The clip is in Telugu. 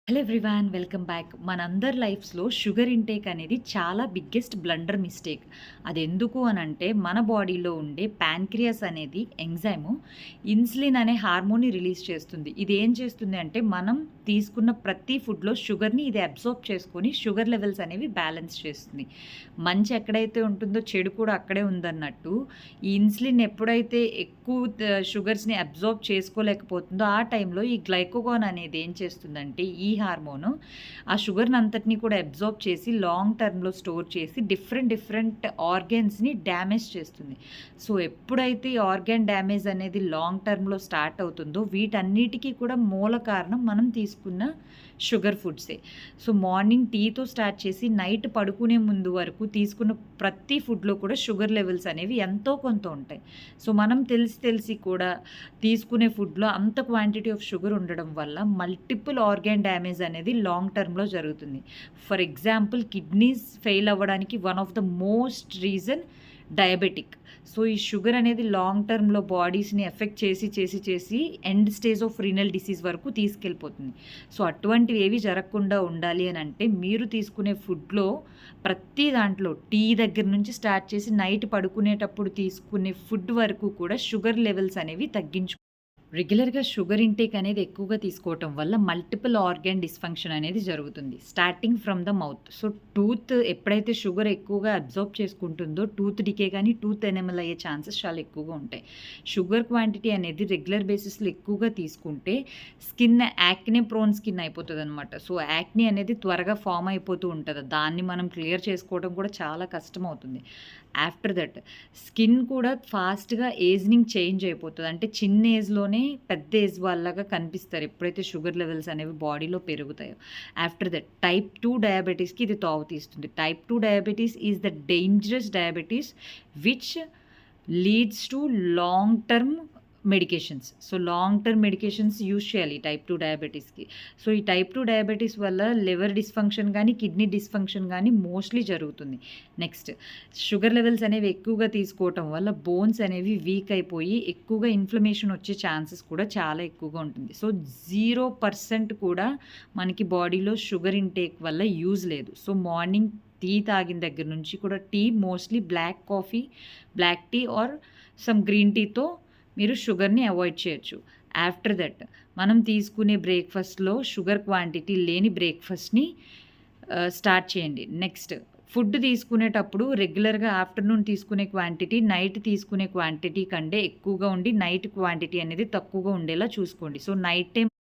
Hello everyone, welcome back. మనందరి లైఫ్స్‌లో షుగర్ ఇంటేక్ అనేది చాలా బిగ్గెస్ట్ బ్లండర్ మిస్టేక్. అదెందుకు అనంటే మన బాడీలో ఉండే ప్యాన్‌క్రియాస్ అనేది ఎంజైము ఇన్సులిన్ అనే హార్మోన్‌ని రిలీజ్ చేస్తుంది. ఇది ఏం చేస్తుంది అంటే మనం తీసుకున్న ప్రతి ఫుడ్‌లో షుగర్‌ని ఇది అబ్సార్బ్ చేసుకొని షుగర్ లెవెల్స్ అనేవి బ్యాలెన్స్ చేస్తుంది. మంచి ఎక్కడైతే ఉంటుందో చెడు కూడా అక్కడే ఉందన్నట్టు ఈ ఇన్సులిన్ ఎప్పుడైతే ఎక్కువ షుగర్స్‌ని అబ్సార్బ్ చేసుకోలేకపోతుందో ఆ టైంలో ఈ గ్లైకోగాన్ అనేది ఏం చేస్తుందంటే ఈ హార్మోను ఆ షుగర్‌ని అంతటిని కూడా అబ్సార్బ్ చేసి లాంగ్ టర్మ్‌లో స్టోర్ చేసి డిఫరెంట్ ఆర్గాన్స్‌ని డ్యామేజ్ చేస్తుంది. సో, ఎప్పుడైతే ఈ ఆర్గాన్ డ్యామేజ్ అనేది లాంగ్ టర్మ్‌లో స్టార్ట్ అవుతుందో వీటన్నిటికి కూడా మూల కారణం మనం తీసుకున్న షుగర్ ఫుడ్సే. సో, మార్నింగ్ టీతో స్టార్ట్ చేసి నైట్ పడుకునే ముందు వరకు తీసుకున్న ప్రతి ఫుడ్‌లో కూడా షుగర్ లెవెల్స్ అనేవి ఎంతో కొంత ఉంటాయి. సో, మనం తెలిసి కూడా తీసుకునే ఫుడ్‌లో అంత క్వాంటిటీ ఆఫ్ షుగర్ ఉండడం వల్ల మల్టిపుల్ ఆర్గాన్ డ్యామేజ్ అనేది లాంగ్ టర్మ్‌లో జరుగుతుంది. ఫర్ ఎగ్జాంపుల్ కిడ్నీస్ ఫెయిల్ అవ్వడానికి one of the most reason diabetic. So, ఈ షుగర్ అనేది లాంగ్ టర్మ్‌లో బాడీస్‌ని ఎఫెక్ట్ చేసి end stage of renal disease వరకు తీసుకెళ్ళిపోతుంది. సో, అటువంటివి ఏవి జరగకుండా ఉండాలి అనంటే మీరు తీసుకునే ఫుడ్‌లో ప్రతి దాంట్లో టీ దగ్గర నుంచి స్టార్ట్ చేసి నైట్ పడుకునేటప్పుడు తీసుకునే ఫుడ్ వరకు కూడా షుగర్ లెవెల్స్ అనేవి రెగ్యులర్‌గా షుగర్ ఇంటేక్ అనేది ఎక్కువగా తీసుకోవటం వల్ల మల్టిపుల్ ఆర్గాన్ డిస్‌ఫంక్షన్ అనేది జరుగుతుంది. Starting from the mouth. So, tooth ఎప్పుడైతే షుగర్ ఎక్కువగా అబ్సార్బ్ చేసుకుంటుందో టూత్ డికే గానీ, టూత్ ఎనామెల్ అయ్యే ఛాన్సెస్ చాలా ఎక్కువగా ఉంటాయి. షుగర్ క్వాంటిటీ అనేది రెగ్యులర్ బేసిస్‌లో ఎక్కువగా తీసుకుంటే స్కిన్ యాక్నే ప్రోన్ స్కిన్ అయిపోతదనమాట. సో, యాక్నే అనేది త్వరగా ఫార్మ్ అయిపోతూ ఉంటది. దాన్ని మనం క్లియర్ చేసుకోవడం కూడా చాలా కష్టమవుతుంది. ఆఫ్టర్ దట్ స్కిన్ కూడా ఫాస్ట్‌గా ఏజింగ్ చేంజ్ అయిపోతది. అంటే చిన్న ఏజ్‌లోనే పెద్ద ఏజ్ వాళ్ళలాగా కనిపిస్తారు. ఎప్పుడైతే షుగర్ లెవెల్స్ అనేవి బాడీలో పెరుగుతాయో. ఆఫ్టర్ దట్ టైప్ 2 డయాబెటిస్‌కి ఇది తావు తీస్తుంది. Type 2 diabetes is the dangerous diabetes which leads to long term medications. So, long term medications use చేయాలి టైప్ 2 డయాబెటిస్‌కి. సో, ఈ టైప్ 2 డయాబెటిస్ వల్ల లివర్ డిస్‌ఫంక్షన్ గానీ, కిడ్నీ డిస్‌ఫంక్షన్ గానీ మోస్ట్‌లీ జరుగుతుంది. నెక్స్ట్ షుగర్ లెవెల్స్ అనేవి ఎక్కువగా తీసుకోవటం వల్ల బోన్స్ అనేవి వీక్ అయిపోయి ఎక్కువగా ఇన్‌ఫ్లమేషన్ వచ్చే ఛాన్సెస్ కూడా చాలా ఎక్కువగా ఉంటుంది. సో, 0% కూడా మనకి బాడీలో షుగర్ ఇంటేక్ వల్ల యూజ్ లేదు. సో, మార్నింగ్ టీ తాగిన దగ్గర నుంచి కూడా tea mostly black coffee, black tea or some green టీతో మీరు షుగర్‌ని అవాయిడ్ చేయొచ్చు. ఆఫ్టర్ దట్ మనం తీసుకునే బ్రేక్‌ఫాస్ట్‌లో షుగర్ క్వాంటిటీ లేని బ్రేక్‌ఫాస్ట్‌ని స్టార్ట్ చేయండి. నెక్స్ట్ ఫుడ్ తీసుకునేటప్పుడు రెగ్యులర్‌గా ఆఫ్టర్‌నూన్ తీసుకునే క్వాంటిటీ, నైట్ తీసుకునే క్వాంటిటీ కంటే ఎక్కువగా ఉండి, నైట్ క్వాంటిటీ అనేది తక్కువగా ఉండేలా చూసుకోండి. So, night time